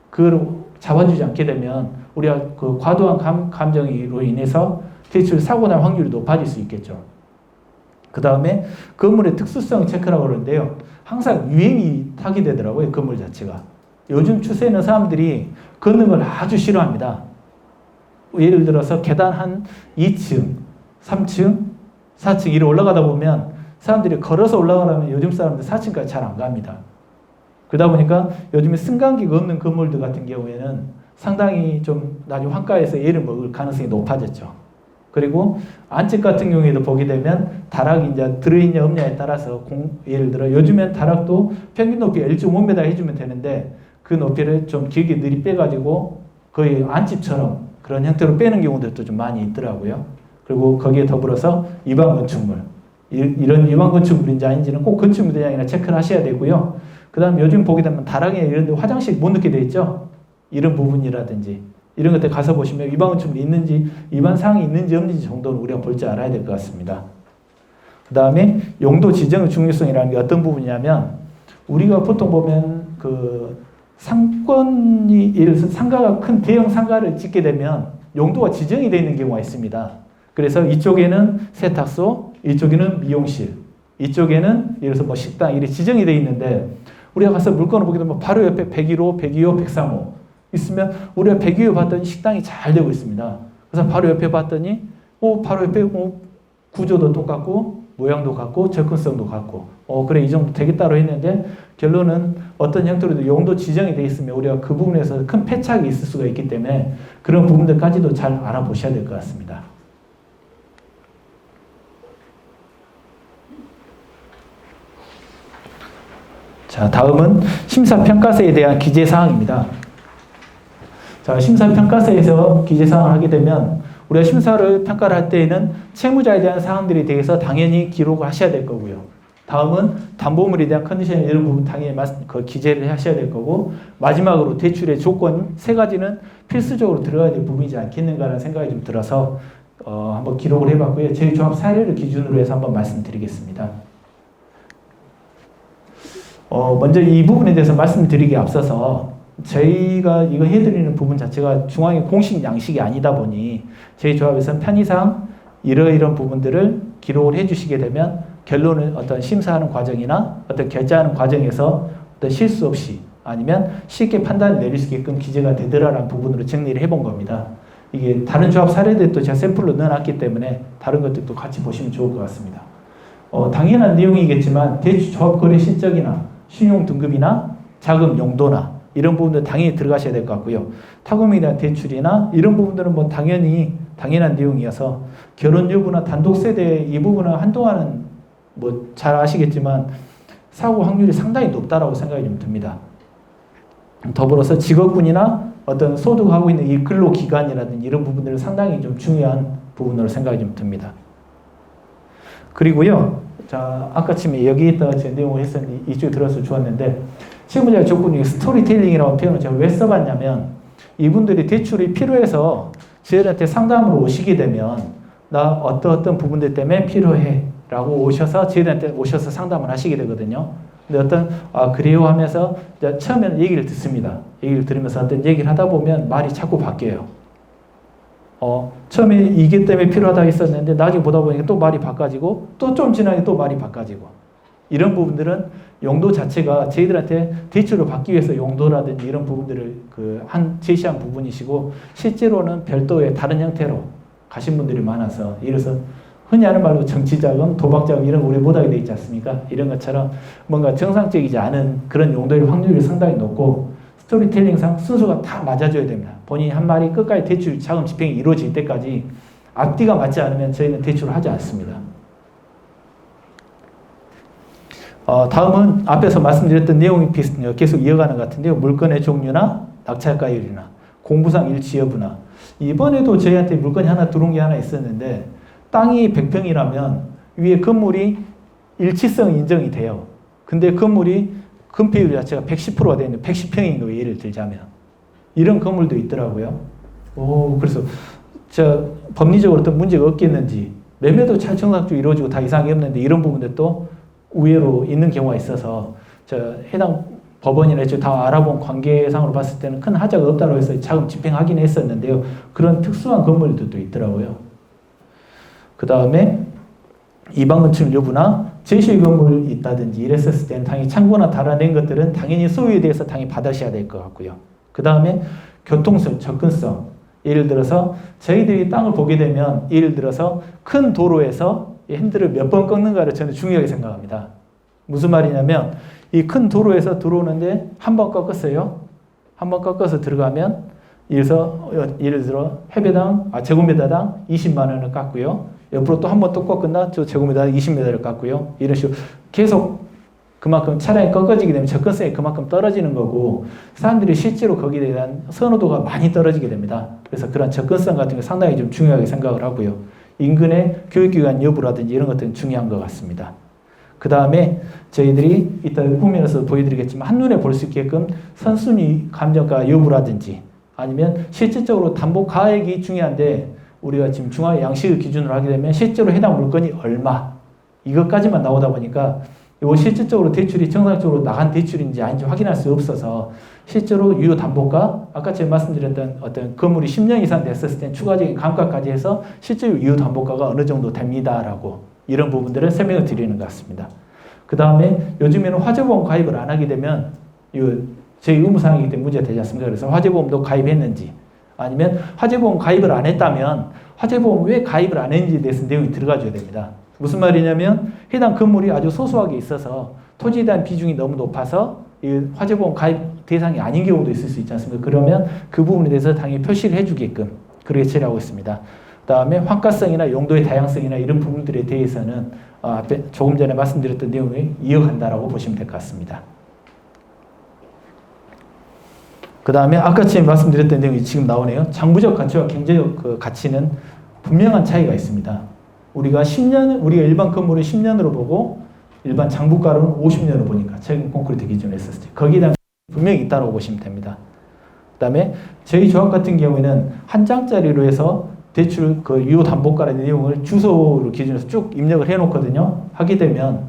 그걸 잡아주지 않게 되면 우리가 그 과도한 감정으로 인해서 대출 사고 날 확률이 높아질 수 있겠죠. 그 다음에 건물의 특수성 체크라고 그러는데요. 항상 유행이 타게 되더라고요. 건물 자체가. 요즘 추세는 사람들이 걷는 걸 아주 싫어합니다. 예를 들어서 계단 한 2층, 3층, 4층 이렇게 올라가다 보면 사람들이 걸어서 올라가려면 요즘 사람들 4층까지 잘 안 갑니다. 그러다 보니까 요즘에 승강기가 없는 건물들 같은 경우에는 상당히 좀 나중에 환가에서 애를 먹을 가능성이 높아졌죠. 그리고 안집 같은 경우에도 보게 되면 다락이 이제 들어있냐 없냐에 따라서 예를 들어 요즘엔 다락도 평균 높이 1.5m 해주면 되는데 그 높이를 좀 길게 느리 빼가지고 거의 안집처럼 그런 형태로 빼는 경우들도 좀 많이 있더라고요. 그리고 거기에 더불어서 일반 건축물 이런 일반 건축물인지 아닌지는 꼭 건축물이 아니라 체크를 하셔야 되고요. 그 다음 요즘 보게 되면 다락에 이런 데 화장실 못 넣게 돼 있죠. 이런 부분이라든지 이런 것들 가서 보시면 일반 건축물이 있는지 일반 사항이 있는지 없는지 정도는 우리가 볼 줄 알아야 될 것 같습니다. 그 다음에 용도 지정의 중요성이라는 게 어떤 부분이냐면 우리가 보통 보면 그 상권이 예를 들어서 상가가 큰 대형 상가를 짓게 되면 용도가 지정이 되어 있는 경우가 있습니다. 그래서 이쪽에는 세탁소, 이쪽에는 미용실, 이쪽에는 예를 들어서 뭐 식당 이렇게 지정이 되어 있는데 우리가 가서 물건을 보게 되면 바로 옆에 101호, 102호, 103호 있으면 우리가 102호 봤더니 식당이 잘 되고 있습니다. 그래서 바로 옆에 봤더니 바로 옆에 구조도 똑같고 모양도 같고 접근성도 같고 그래 이 정도 되겠다고 했는데 결론은 어떤 형태로도 용도 지정이 되어 있으면 우리가 그 부분에서 큰 패착이 있을 수가 있기 때문에 그런 부분들까지도 잘 알아보셔야 될 것 같습니다. 자, 다음은 심사평가서에 대한 기재사항입니다. 자, 심사평가서에서 기재사항을 하게 되면 우리가 심사를 평가를 할 때에는 채무자에 대한 사항들에 대해서 당연히 기록을 하셔야 될 거고요. 다음은 담보물에 대한 컨디션 이런 부분 당연히 기재를 하셔야 될 거고 마지막으로 대출의 조건 세 가지는 필수적으로 들어가야 될 부분이지 않겠는가라는 생각이 좀 들어서 한번 기록을 해봤고요. 저희 조합 사례를 기준으로 해서 한번 말씀드리겠습니다. 먼저 이 부분에 대해서 말씀드리기에 앞서서 저희가 이거 해드리는 부분 자체가 중앙의 공식 양식이 아니다 보니 저희 조합에서는 편의상 이러이런 부분들을 기록을 해주시게 되면 결론을 어떤 심사하는 과정이나 어떤 결제하는 과정에서 어떤 실수 없이 아니면 쉽게 판단을 내릴 수 있게끔 기재가 되더라라는 부분으로 정리를 해본 겁니다. 이게 다른 조합 사례들도 제가 샘플로 넣어놨기 때문에 다른 것들도 같이 보시면 좋을 것 같습니다. 당연한 내용이겠지만 대출 조합 거래 실적이나 신용 등급이나 자금 용도나 이런 부분들 당연히 들어가셔야 될 것 같고요. 타금에 대한 대출이나 이런 부분들은 뭐 당연한 내용이어서 결혼 여부나 단독 세대 이 부분은 한동안은 뭐 잘 아시겠지만 사고 확률이 상당히 높다라고 생각이 좀 듭니다. 더불어서 직업군이나 어떤 소득하고 있는 이 근로기간이라든지 이런 부분들은 상당히 좀 중요한 부분으로 생각이 좀 듭니다. 그리고요, 자, 아까 처음에 여기에다가 제 내용을 했었는데 이쪽에 들어서 좋았는데 채무자의 조건 중에 스토리텔링이라는 표현을 제가 왜 써봤냐면 이분들이 대출이 필요해서 저희한테 상담으로 오시게 되면 나 어떤 부분들 때문에 필요해 라고 오셔서 저희한테 오셔서 상담을 하시게 되거든요. 근데 그래요 하면서 처음에는 얘기를 듣습니다. 얘기를 들으면서 어떤 얘기를 하다 보면 말이 자꾸 바뀌어요. 처음에 이게 때문에 필요하다 했었는데 나중에 보다 보니까 또 말이 바꿔지고 또 좀 지나게 또 말이 바꿔지고 이런 부분들은 용도 자체가 저희들한테 대출을 받기 위해서 용도라든지 이런 부분들을 제시한 부분이시고 실제로는 별도의 다른 형태로 가신 분들이 많아서 이래서 흔히 하는 말로 정치자금, 도박자금 이런 거 우리 못하게 돼 있지 않습니까? 이런 것처럼 뭔가 정상적이지 않은 그런 용도의 확률이 상당히 높고 스토리텔링상 순서가 다 맞아줘야 됩니다. 본인이 한 말이 끝까지 대출 자금 집행이 이루어질 때까지 앞뒤가 맞지 않으면 저희는 대출을 하지 않습니다. 다음은 앞에서 말씀드렸던 내용이 계속 이어가는 것 같은데요. 물건의 종류나 낙찰가율이나 공부상 일치 여부나 이번에도 저희한테 물건이 하나 들어온 게 하나 있었는데 땅이 100평이라면 위에 건물이 일치성 인정이 돼요. 근데 건물이 건폐율 자체가 110%가 되는데 110평인 거예요. 예를 들자면. 이런 건물도 있더라고요. 그래서 법리적으로 어떤 문제가 없겠는지 매매도 잘 정상적으로 이루어지고 다 이상이 없는데 이런 부분들도 의외로 있는 경우가 있어서 해당 법원이나 다 알아본 관계상으로 봤을 때는 큰 하자가 없다고 해서 자금 집행하긴 했었는데요. 그런 특수한 건물들도 있더라고요. 그 다음에 이방 건축 여부나 제시 건물이 있다든지 이랬었을 때는 당연히 창고나 달아낸 것들은 당연히 소유에 대해서 당연히 받으셔야 될 것 같고요. 그 다음에 교통성, 접근성. 예를 들어서 저희들이 땅을 보게 되면 예를 들어서 큰 도로에서 핸들을 몇 번 꺾는가를 저는 중요하게 생각합니다. 무슨 말이냐면 이 큰 도로에서 들어오는데 한 번 꺾었어요. 한 번 꺾어서 들어가면 예를 들어 해배당 제곱미터당 20만 원을 깎고요. 옆으로 또 한 번 또 꺾은다. 저 제곱미터당 20m를 깎고요. 이런 식으로 계속 그만큼 차량이 꺾어지게 되면 접근성이 그만큼 떨어지는 거고 사람들이 실제로 거기에 대한 선호도가 많이 떨어지게 됩니다. 그래서 그런 접근성 같은 게 상당히 좀 중요하게 생각을 하고요. 인근의 교육기관 여부라든지 이런 것들은 중요한 것 같습니다. 그 다음에 저희들이 이따 후면에서 보여드리겠지만 한눈에 볼 수 있게끔 선순위 감정가 여부라든지 아니면 실질적으로 담보 가액이 중요한데 우리가 지금 중앙의 양식을 기준으로 하게 되면 실제로 해당 물건이 얼마 이것까지만 나오다 보니까 요 실질적으로 대출이 정상적으로 나간 대출인지 아닌지 확인할 수 없어서 실제로 유효 담보가 아까 제가 말씀드렸던 어떤 건물이 10년 이상 됐었을 땐 추가적인 감가까지 해서 실제로 유효 담보가가 어느 정도 됩니다라고 이런 부분들을 설명을 드리는 것 같습니다. 그 다음에 요즘에는 화재보험 가입을 안 하게 되면 저희 의무사항이기 때문에 문제가 되지 않습니까? 그래서 화재보험도 가입했는지 아니면 화재보험 가입을 안 했다면 화재보험 왜 가입을 안 했는지에 대해서 내용이 들어가줘야 됩니다. 무슨 말이냐면 해당 건물이 아주 소소하게 있어서 토지에 대한 비중이 너무 높아서 이 화재보험 가입 대상이 아닌 경우도 있을 수 있지 않습니까? 그러면 그 부분에 대해서 당연히 표시를 해주게끔 그렇게 처리하고 있습니다. 그 다음에 환가성이나 용도의 다양성이나 이런 부분들에 대해서는 앞에 조금 전에 말씀드렸던 내용을 이어간다라고 보시면 될 것 같습니다. 그 다음에 아까 전에 말씀드렸던 내용이 지금 나오네요. 장부적 가치와 경제적 가치는 분명한 차이가 있습니다. 우리가 일반 건물을 10년으로 보고 일반 장부가로는 50년으로 보니까 최근 콘크리트 기준으로 했었을 때 거기에 대한 분명히 있다고 보시면 됩니다. 그 다음에 저희 조합 같은 경우에는 한 장짜리로 해서 대출 유효 담보가라는 내용을 주소로 기준해서 쭉 입력을 해 놓거든요. 하게 되면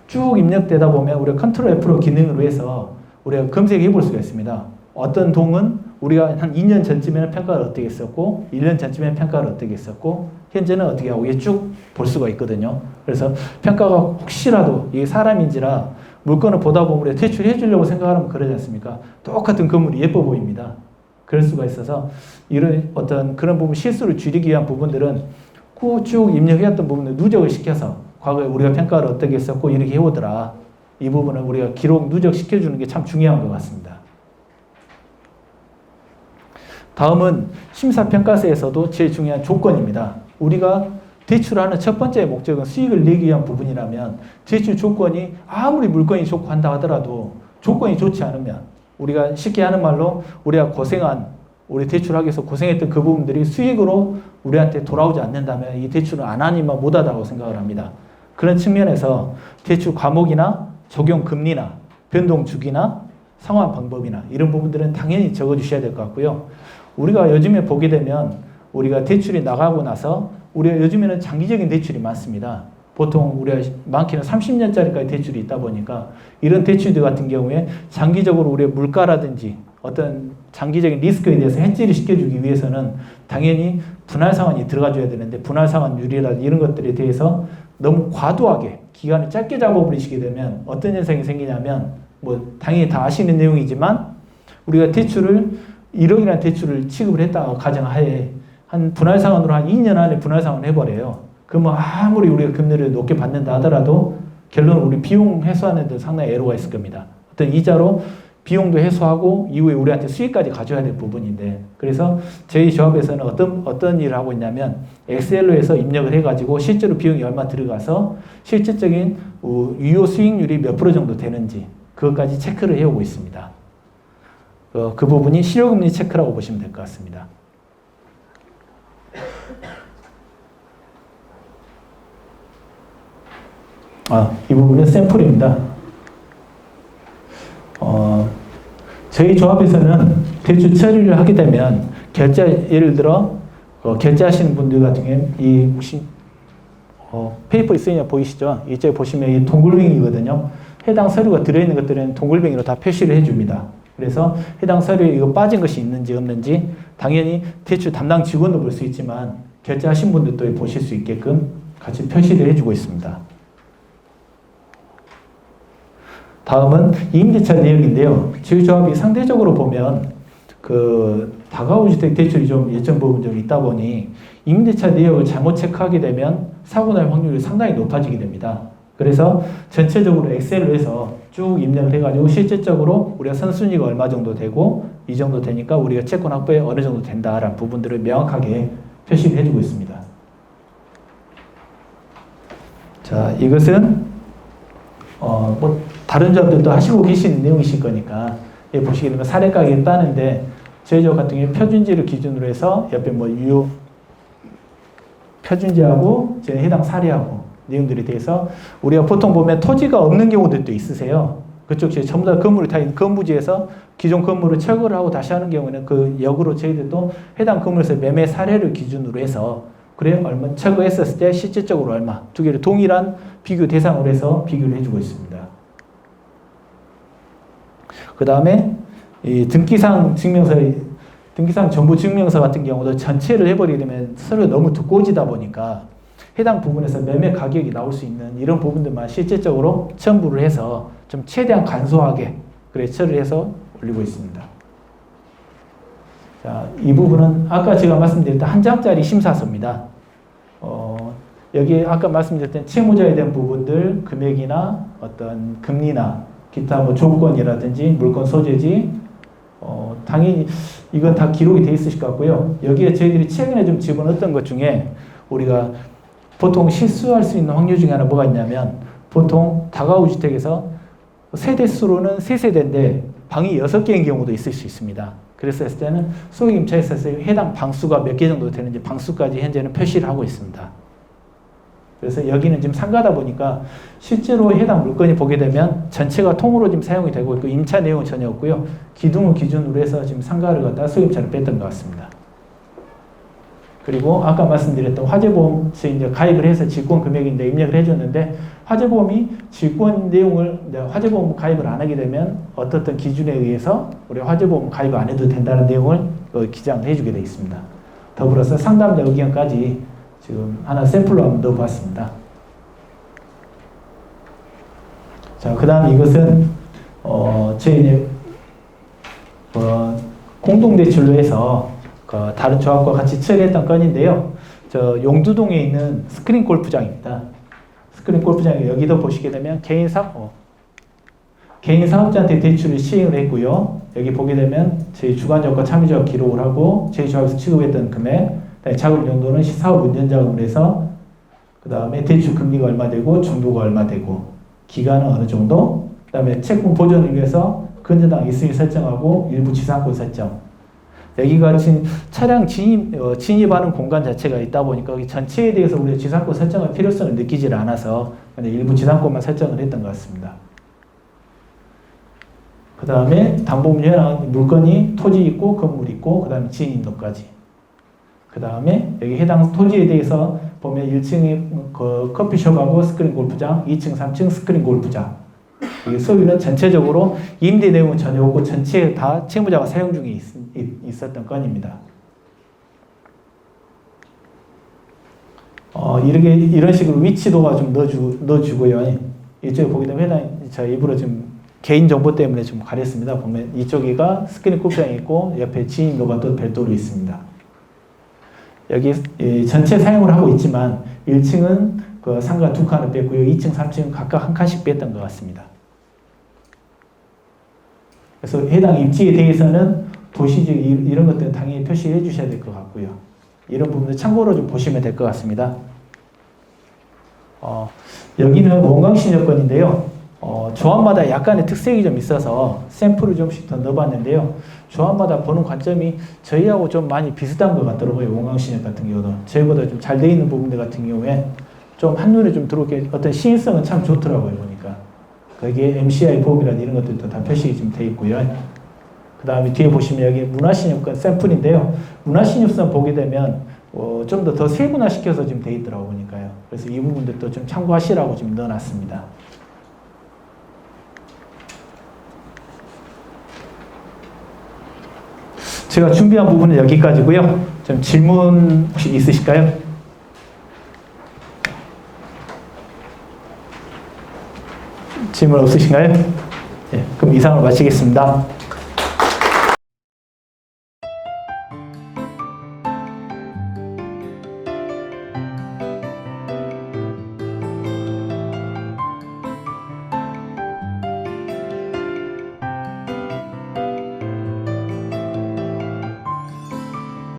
쭉 입력되다 보면 우리가 컨트롤 F로 기능으로 해서 우리가 검색해 볼 수가 있습니다. 어떤 동은 우리가 한 2년 전쯤에는 평가를 어떻게 했었고 1년 전쯤에는 평가를 어떻게 했었고 현재는 어떻게 하고 이게 쭉 볼 수가 있거든요. 그래서 평가가 혹시라도 이게 사람인지라 물건을 보다 보면 우리가 대출해 주려고 생각하면 그러지 않습니까? 똑같은 건물이 예뻐 보입니다. 그럴 수가 있어서 이런 어떤 그런 부분 실수를 줄이기 위한 부분들은 쭉 입력해왔던 부분을 누적을 시켜서 과거에 우리가 평가를 어떻게 했었고 이렇게 해오더라. 이 부분을 우리가 기록 누적시켜주는 게 참 중요한 것 같습니다. 다음은 심사평가서에서도 제일 중요한 조건입니다. 우리가 대출하는 첫 번째 목적은 수익을 내기 위한 부분이라면 대출 조건이 아무리 물건이 좋고 한다 하더라도 조건이 좋지 않으면 우리가 쉽게 하는 말로 우리가 우리 대출하기 위해서 고생했던 그 부분들이 수익으로 우리한테 돌아오지 않는다면 이 대출을 안 하니만 못하다고 생각을 합니다. 그런 측면에서 대출 과목이나 적용 금리나 변동 주기나 상환 방법이나 이런 부분들은 당연히 적어주셔야 될 것 같고요. 우리가 요즘에 보게 되면 우리가 대출이 나가고 나서 우리가 요즘에는 장기적인 대출이 많습니다. 보통 우리가 많게는 30년짜리까지 대출이 있다 보니까 이런 대출들 같은 경우에 장기적으로 우리의 물가라든지 어떤 장기적인 리스크에 대해서 해지를 시켜주기 위해서는 당연히 분할 상환이 들어가줘야 되는데 분할 상환율이라든지 이런 것들에 대해서 너무 과도하게 기간을 짧게 잡아버리시게 되면 어떤 현상이 생기냐면 뭐 당연히 다 아시는 내용이지만 우리가 대출을 1억이라는 대출을 취급을 했다고 가정하에 한 분할 상환으로 한 2년 안에 분할 상환을 해버려요. 그러면 아무리 우리가 금리를 높게 받는다 하더라도 결론은 우리 비용 해소하는 데 상당히 애로가 있을 겁니다. 어떤 이자로 비용도 해소하고 이후에 우리한테 수익까지 가져야 될 부분인데 그래서 저희 조합에서는 어떤 일을 하고 있냐면 엑셀로 해서 입력을 해가지고 실제로 비용이 얼마 들어가서 실질적인 유효 수익률이 몇 프로 정도 되는지 그것까지 체크를 해오고 있습니다. 그 부분이 실효금리 체크라고 보시면 될 것 같습니다. 이 부분은 샘플입니다. 저희 조합에서는 대출 처리를 하게 되면 예를 들어 결제하시는 분들 같은 경우에 이 혹시 페이퍼 있으냐 보이시죠? 이쪽에 보시면 이 동글뱅이거든요. 해당 서류가 들어있는 것들은 동글뱅이로 다 표시를 해줍니다. 그래서 해당 서류에 이거 빠진 것이 있는지 없는지 당연히 대출 담당 직원도 볼 수 있지만 결제하신 분들도 보실 수 있게끔 같이 표시를 해주고 있습니다. 다음은 임대차 내역인데요. 저희 조합이 상대적으로 보면 다가구주택 대출이 좀 예정 부분 좀 있다 보니 임대차 내역을 잘못 체크하게 되면 사고 날 확률이 상당히 높아지게 됩니다. 그래서 전체적으로 엑셀로 해서 쭉 입력을 해가지고 실질적으로 우리가 선순위가 얼마 정도 되고 이 정도 되니까 우리가 채권 확보에 어느 정도 된다라는 부분들을 명확하게 표시를 해주고 있습니다. 자, 이것은 다른 점들도 하시고 계시는 내용이실 거니까 보시게 되면 사례가격이 따는데 저희 조합 같은 경우에 표준지를 기준으로 해서 옆에 유효 표준지하고 해당 사례하고 내용들에 대해서 우리가 보통 보면 토지가 없는 경우들도 있으세요. 그쪽 전부 다 건물이 다 있는 건부지에서 기존 건물을 철거를 하고 다시 하는 경우에는 그 역으로 저희들도 해당 건물에서 매매 사례를 기준으로 해서 그래 얼마 철거했었을 때 실질적으로 얼마 두 개를 동일한 비교 대상으로 해서 비교를 해주고 있습니다. 그 다음에 이 등기상 정보 증명서 같은 경우도 전체를 해버리게 되면 서로 너무 두꺼워지다 보니까 해당 부분에서 매매 가격이 나올 수 있는 이런 부분들만 실질적으로 첨부를 해서 좀 최대한 간소하게 처리를 해서 올리고 있습니다. 자, 이 부분은 아까 제가 말씀드렸던 한 장짜리 심사서입니다. 여기 아까 말씀드렸던 채무자에 대한 부분들 금액이나 어떤 금리나 기타 조건이라든지 물건 소재지 당연히 이건 다 기록이 돼 있으실 것 같고요. 여기에 저희들이 최근에 좀 집어넣었던 것 중에 우리가 보통 실수할 수 있는 확률 중에 하나 뭐가 있냐면 보통 다가구 주택에서 세대수로는 3세대인데 방이 6개인 경우도 있을 수 있습니다. 그랬을 때는 소유임차에서 해당 방수가 몇 개 정도 되는지 방수까지 현재는 표시를 하고 있습니다. 그래서 여기는 지금 상가다 보니까 실제로 해당 물건이 보게 되면 전체가 통으로 지금 사용이 되고 있고 임차 내용은 전혀 없고요. 기둥을 기준으로 해서 지금 상가를 갖다 소유임차를 뺐던 것 같습니다. 그리고 아까 말씀드렸던 화재보험에 이제 가입을 해서 질권 금액인데 입력을 해줬는데 화재보험이 질권 내용을 화재보험 가입을 안 하게 되면 어떤 기준에 의해서 우리 화재보험 가입 안 해도 된다는 내용을 기장을 해주게 되어 있습니다. 더불어서 상담자 의견까지 지금 하나 샘플로 한번 넣어봤습니다. 자, 그 다음 이것은 저희 공동대출로 해서 다른 조합과 같이 처리했던 건인데요. 저 용두동에 있는 스크린 골프장입니다. 스크린 골프장에 여기도 보시게 되면 개인 사업자한테 대출을 시행을 했고요. 여기 보게 되면 저희 주관적과 참여적 기록을 하고 저희 조합에서 취급했던 금액, 자금 용도는 사업 운전자금으로 해서 그 다음에 대출 금리가 얼마 되고 중도가 얼마 되고 기간은 어느 정도, 그 다음에 채권 보존을 위해서 근저당 이수위 설정하고 일부 지상권 설정. 여기가 지금 차량 진입하는 공간 자체가 있다 보니까 전체에 대해서 우리가 지상권 설정할 필요성을 느끼지 않아서 일부 지상권만 설정을 했던 것 같습니다. 그 다음에 담보물현 물건이 토지 있고 건물 있고 그 다음에 지인인도까지. 그 다음에 여기 해당 토지에 대해서 보면 1층이 그 커피숍하고 스크린 골프장, 2층, 3층 스크린 골프장. 이 소유는 전체적으로 임대 내용은 전혀 없고 전체에 다 채무자가 사용 중에 있었던 건입니다. 이런 식으로 위치도가 좀 넣어주고요. 이쪽에 보게 되면 제가 일부러 좀 개인정보 때문에 좀 가렸습니다. 보면 이쪽이가 스크린 골프장이 있고 옆에 지인도가 또 별도로 있습니다. 여기 전체 사용을 하고 있지만 1층은 그 상가 2칸을 뺐고요. 2층, 3층은 각각 한 칸씩 뺐던 것 같습니다. 그래서 해당 입지에 대해서는 도시적 이런 것들은 당연히 표시해 주셔야 될 것 같고요. 이런 부분을 참고로 좀 보시면 될 것 같습니다. 여기는 원광신여건인데요. 조합마다 약간의 특색이 좀 있어서 샘플을 좀씩 더 넣어봤는데요. 조합마다 보는 관점이 저희하고 좀 많이 비슷한 것 같더라고요. 원광신여 같은 경우도. 저희보다 좀 잘 돼 있는 부분들 같은 경우에 좀 한눈에 좀 들어오게 어떤 신의성은 참 좋더라고요. 보니까. 거기에 MCI 보험이라든 이런 것들도 다 표시가 좀 돼 있고요. 그 다음에 뒤에 보시면 여기 문화신입권 샘플인데요. 문화신입선 보게 되면 좀 더 세분화시켜서 지금 돼 있더라고 보니까요. 그래서 이 부분들도 좀 참고하시라고 지금 넣어놨습니다. 제가 준비한 부분은 여기까지고요. 좀 질문 혹시 있으실까요? 질문 없으신가요? 네, 그럼 이상으로 마치겠습니다.